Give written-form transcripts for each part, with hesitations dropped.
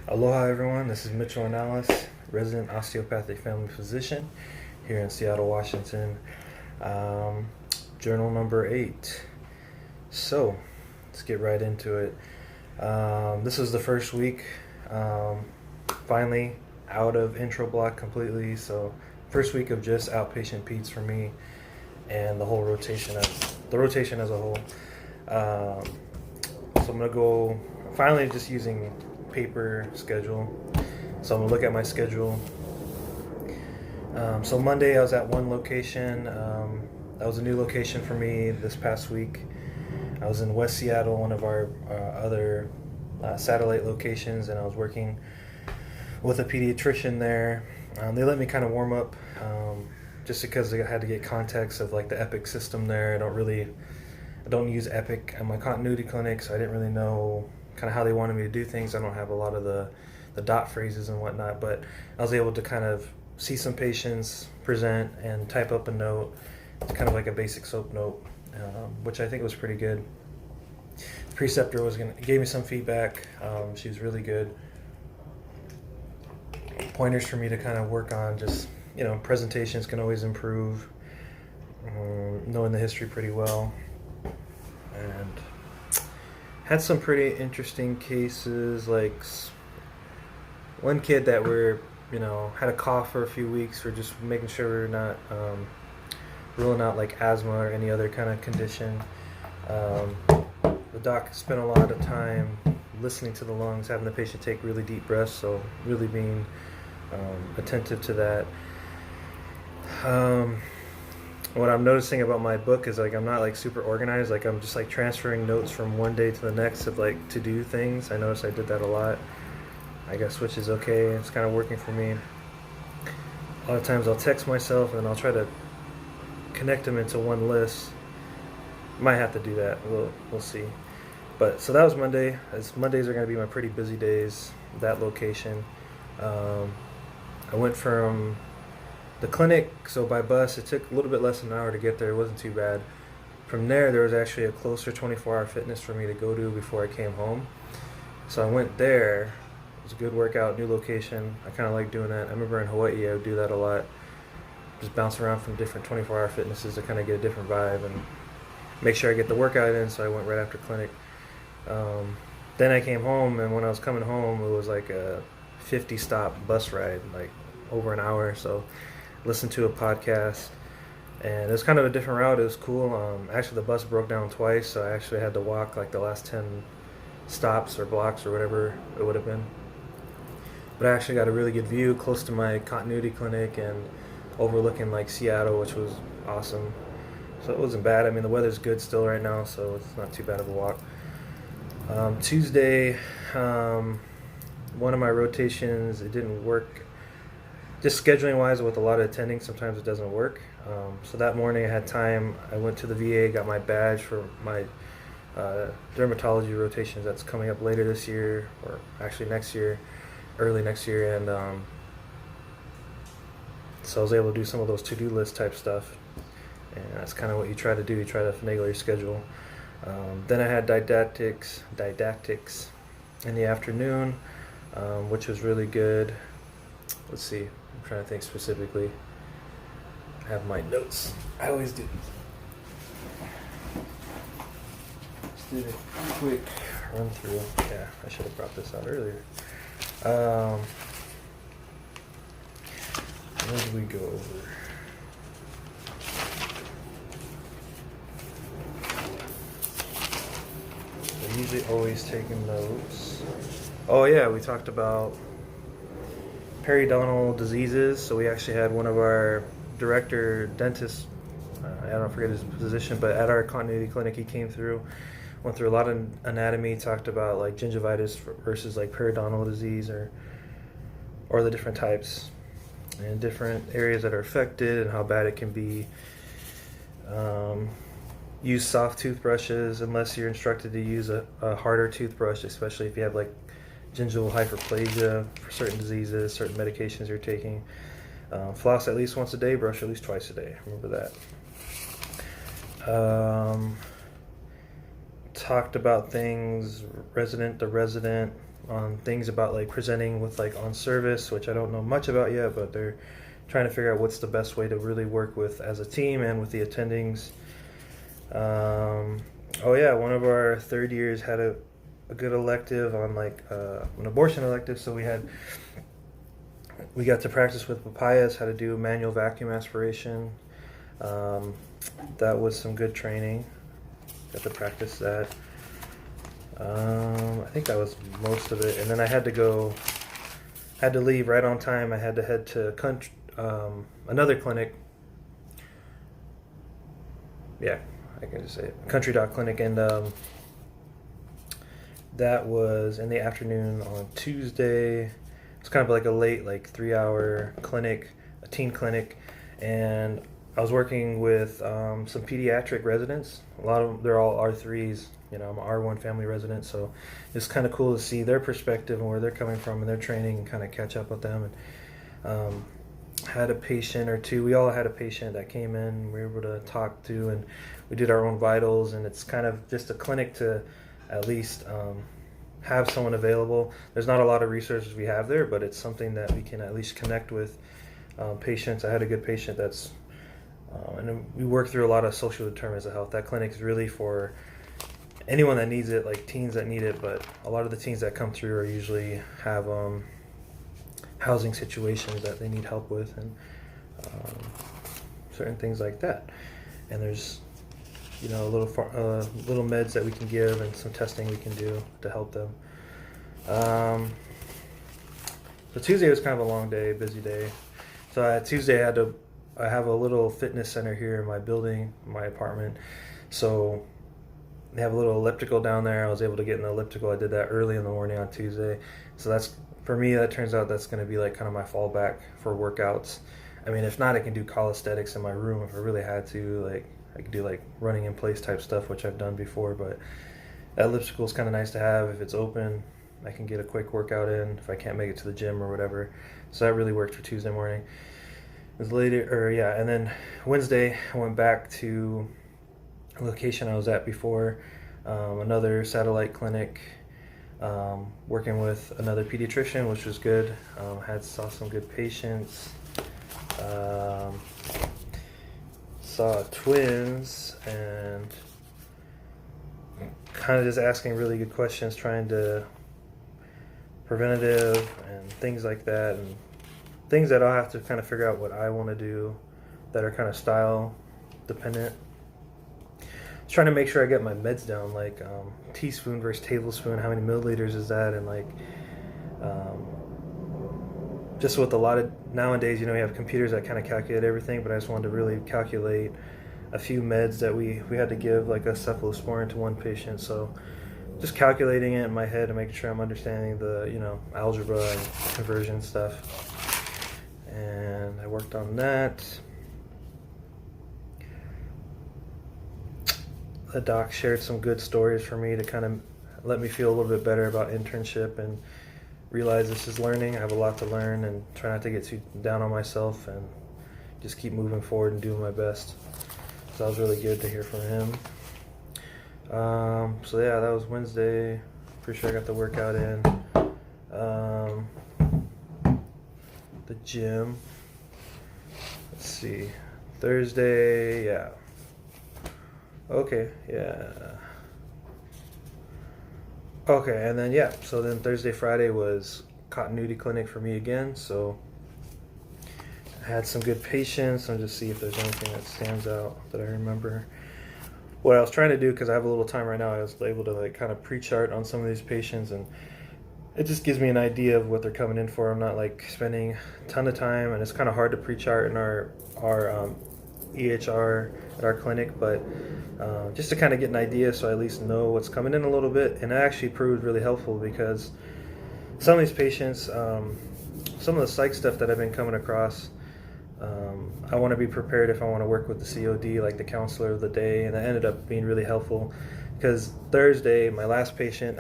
Aloha everyone, this is Mitchell Analysis, resident osteopathic family physician here in Seattle, Washington. Journal number 8. So, let's get right into it. This was the first week, finally out of intro block completely. So, first week of just outpatient peds for me and the whole rotation as a whole. So I'm gonna go finally just using paper schedule. So I'm gonna look at my schedule. So Monday I was at one location. That was a new location for me this past week. I was in West Seattle, one of our other satellite locations, and I was working with a pediatrician there. They let me kind of warm up just because I had to get context of like the Epic system there. I don't use Epic at my continuity clinic, so I didn't really know kind of how they wanted me to do things. I don't have a lot of the dot phrases and whatnot, but I was able to kind of see some patients, present, and type up a note. It's kind of like a basic SOAP note, which I think was pretty good. The preceptor gave me some feedback. She was really good. Pointers for me to kind of work on. Just, presentations can always improve. Knowing the history pretty well. And had some pretty interesting cases, like one kid that had a cough for a few weeks. We're just making sure we're not ruling out like asthma or any other kind of condition. The doc spent a lot of time listening to the lungs, having the patient take really deep breaths, so really being attentive to that. What I'm noticing about my book is like I'm not like super organized. Like I'm just like transferring notes from one day to the next of like to do things. I noticed I did that a lot. I guess which is okay. It's kind of working for me. A lot of times I'll text myself and I'll try to connect them into one list. Might have to do that. We'll see. But so that was Monday. Mondays are going to be my pretty busy days. That location. I went from the clinic, so by bus, it took a little bit less than an hour to get there. It wasn't too bad. From there was actually a closer 24-hour fitness for me to go to before I came home. So I went there. It was a good workout, new location. I kind of like doing that. I remember in Hawaii, I would do that a lot. Just bounce around from different 24-hour fitnesses to kind of get a different vibe and make sure I get the workout in, so I went right after clinic. Then I came home, and when I was coming home, it was like a 50-stop bus ride, like over an hour. So listened to a podcast, and it was kind of a different route. It was cool. Actually, the bus broke down twice, so I actually had to walk like the last 10 stops or blocks or whatever it would have been. But I actually got a really good view close to my continuity clinic and overlooking like Seattle, which was awesome. So it wasn't bad. I mean, the weather's good still right now, so it's not too bad of a walk. Tuesday, one of my rotations, it didn't work. Just scheduling wise with a lot of attending, sometimes it doesn't work. So that morning I had time. I went to the VA, got my badge for my dermatology rotations that's coming up later this year, or actually next year, early next year. And so I was able to do some of those to-do list type stuff. And that's kind of what you try to do. You try to finagle your schedule. Then I had didactics in the afternoon, which was really good. Let's see. I'm trying to think specifically. I have my notes. I always do. Just did a quick run through. Yeah, I should have brought this out earlier. What did we go over? I'm usually always taking notes. Oh yeah, we talked about periodontal diseases. So we actually had one of our director dentists, I forget his position, but at our continuity clinic he came through, went through a lot of anatomy, talked about like gingivitis versus like periodontal disease or the different types and different areas that are affected and how bad it can be. Use soft toothbrushes unless you're instructed to use a harder toothbrush, especially if you have like gingival hyperplasia for certain diseases, certain medications you're taking. Floss at least once a day, brush at least twice a day. Remember that. Talked about things, resident to resident, on things about like presenting with like on service, which I don't know much about yet, but they're trying to figure out what's the best way to really work with as a team and with the attendings. Oh yeah, one of our third years had a good elective on like an abortion elective, so we got to practice with papayas how to do manual vacuum aspiration. That was some good training. Got to practice that. I think that was most of it, and then I had to leave right on time. I had to head to another clinic. Yeah, I can just say it. Country Doc Clinic, and that was in the afternoon on Tuesday. It's kind of like a late, like 3-hour clinic, a teen clinic, and I was working with some pediatric residents. A lot of them, they're all R3s. You know, I'm an R1 family resident, so it's kind of cool to see their perspective and where they're coming from and their training, and kind of catch up with them. And had a patient or two. We all had a patient that came in. We were able to talk to, and we did our own vitals. And it's kind of just a clinic to at least have someone available. There's not a lot of resources we have there, but it's something that we can at least connect with patients. I had a good patient that's, and we work through a lot of social determinants of health. That clinic is really for anyone that needs it, like teens that need it, but a lot of the teens that come through are usually have housing situations that they need help with, and certain things like that. And there's, you know, little meds that we can give and some testing we can do to help them. So Tuesday was kind of a long day, busy day. So Tuesday I have a little fitness center here in my building, my apartment. So they have a little elliptical down there. I was able to get an elliptical. I did that early in the morning on Tuesday. So that's, for me, that turns out that's going to be like kind of my fallback for workouts. I mean, if not, I can do calisthenics in my room if I really had to. Like, I could do like running in place type stuff, which I've done before, but that elliptical is kind of nice to have. If it's open, I can get a quick workout in if I can't make it to the gym or whatever. So that really worked for Tuesday morning. It was later, and then Wednesday I went back to a location I was at before, another satellite clinic, working with another pediatrician, which was good. Saw some good patients. Saw twins, and kind of just asking really good questions, trying to preventative and things like that, and things that I'll have to kind of figure out what I want to do that are kind of style dependent. Just trying to make sure I get my meds down, like teaspoon versus tablespoon, how many milliliters is that, and like just with a lot of nowadays, you know, we have computers that kind of calculate everything, but I just wanted to really calculate a few meds that we had to give, like a cephalosporin to one patient. So just calculating it in my head and making sure I'm understanding the, you know, algebra and conversion stuff. And I worked on that. The doc shared some good stories for me to kind of let me feel a little bit better about internship and realize this is learning. I have a lot to learn, and try not to get too down on myself and just keep moving forward and doing my best. So that was really good to hear from him. So yeah, that was Wednesday. Pretty sure I got the workout in. The gym. Let's see. Thursday, yeah. Okay, yeah. Okay, and then yeah, so then Thursday, Friday was continuity clinic for me again. So I had some good patients. I'll just see if there's anything that stands out that I remember. What I was trying to do, because I have a little time right now, I was able to like kind of pre-chart on some of these patients, and it just gives me an idea of what they're coming in for. I'm not like spending a ton of time, and it's kind of hard to pre-chart in our EHR at our clinic, but just to kind of get an idea, so I at least know what's coming in a little bit. And it actually proved really helpful, because some of these patients, some of the psych stuff that I've been coming across, I want to be prepared if I want to work with the COD, like the counselor of the day, and that ended up being really helpful. Because Thursday, my last patient,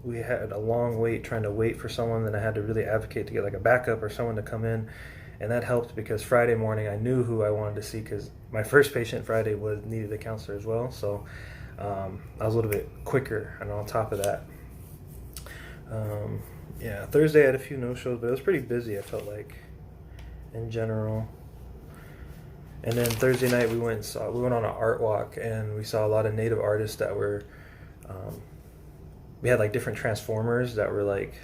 we had a long wait trying to wait for someone, then I had to really advocate to get like a backup or someone to come in, and that helped because Friday morning I knew who I wanted to see, because my first patient Friday needed a counselor as well, so I was a little bit quicker and on top of that. Yeah, Thursday I had a few no-shows, but it was pretty busy, I felt like, in general. And then Thursday night we went on an art walk, and we saw a lot of native artists that were we had like different transformers that were like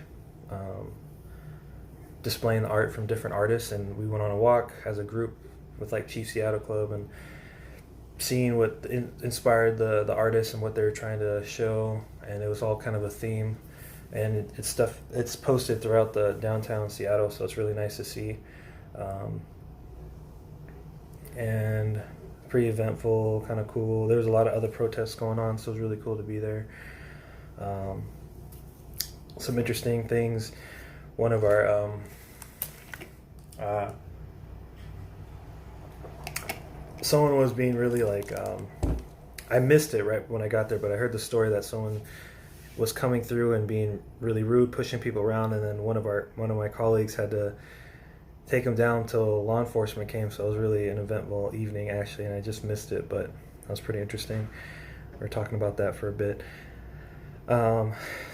displaying the art from different artists, and we went on a walk as a group with like Chief Seattle Club and seeing what inspired the artists and what they were trying to show, and it was all kind of a theme, and it's posted throughout the downtown Seattle, so it's really nice to see, and pretty eventful, kind of cool. There was a lot of other protests going on, so it was really cool to be there. Some interesting things. One of our someone was being really like I missed it right when I got there, but I heard the story that someone was coming through and being really rude, pushing people around, and then one of my colleagues had to take him down till law enforcement came. So it was really an eventful evening actually, and I just missed it, but that was pretty interesting. We were talking about that for a bit. So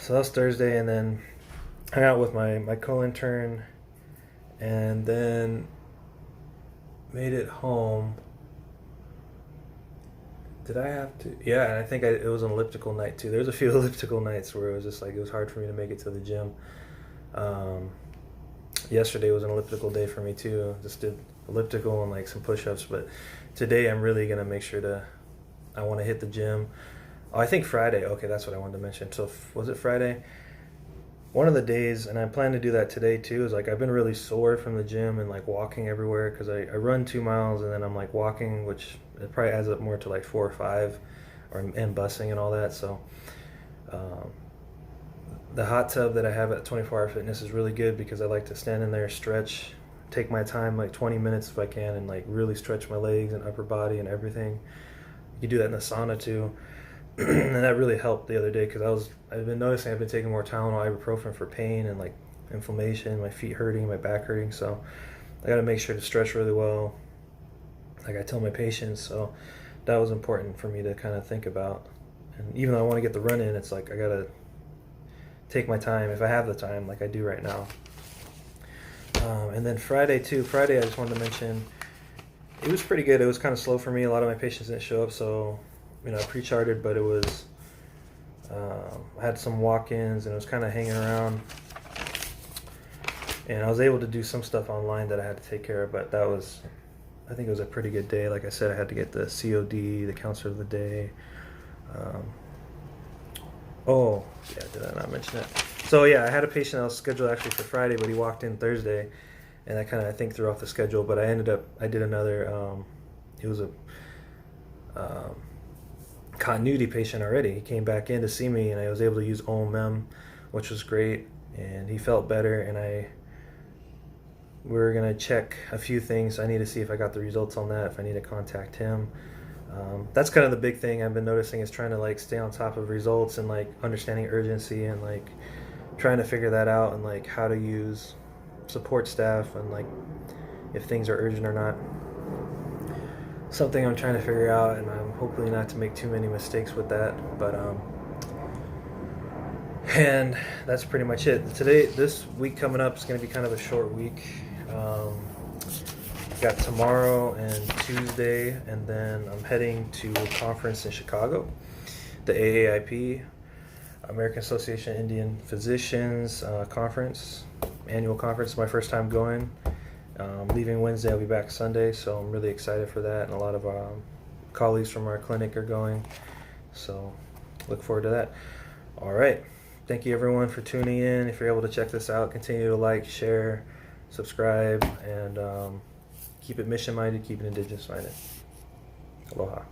that was Thursday, and then hung out with my co-intern, and then made it home. Did I have to? Yeah, and I think it was an elliptical night too. There's a few elliptical nights where it was just like it was hard for me to make it to the gym. Yesterday was an elliptical day for me too. Just did elliptical and like some push-ups, but today I'm really gonna make sure I want to hit the gym. Oh, I think Friday. Okay, that's what I wanted to mention. So was it Friday? One of the days, and I plan to do that today too, is like I've been really sore from the gym and like walking everywhere because I run 2 miles and then I'm like walking, which it probably adds up more to like 4 or 5, and busing and all that. So the hot tub that I have at 24 Hour Fitness is really good because I like to stand in there, stretch, take my time, like 20 minutes if I can, and like really stretch my legs and upper body and everything. You can do that in the sauna too. And that really helped the other day because I've been noticing I've been taking more Tylenol, ibuprofen for pain and like inflammation, my feet hurting, my back hurting. So I got to make sure to stretch really well, like I tell my patients. So that was important for me to kind of think about. And even though I want to get the run in, it's like I got to take my time if I have the time, like I do right now. And then Friday too. Friday I just wanted to mention it was pretty good. It was kind of slow for me. A lot of my patients didn't show up, so I pre-charted, but it was I had some walk-ins and it was kind of hanging around, and I was able to do some stuff online that I had to take care of, but I think it was a pretty good day. Like I said, I had to get the COD, the counselor of the day. Oh yeah, did I not mention it? So yeah, I had a patient that was scheduled actually for Friday, but he walked in Thursday, and I think threw off the schedule, but I did another he was a continuity patient already. He came back in to see me, and I was able to use OMM, which was great, and he felt better, and we're gonna check a few things. I need to see if I got the results on that, if I need to contact him. That's kind of the big thing I've been noticing, is trying to like stay on top of results and like understanding urgency and like trying to figure that out, and like how to use support staff, and like if things are urgent or not. Something I'm trying to figure out, and I'm hopefully not to make too many mistakes with that, but and that's pretty much it. This week coming up is going to be kind of a short week. Got tomorrow and Tuesday, and then I'm heading to a conference in Chicago, the AAIP, American Association of Indian Physicians conference, annual conference. My first time going. Leaving Wednesday, I'll be back Sunday, so I'm really excited for that, and a lot of colleagues from our clinic are going, so look forward to that. All right, thank you everyone for tuning in. If you're able to check this out, continue to like, share, subscribe, and keep it mission-minded, keep it indigenous-minded. Aloha.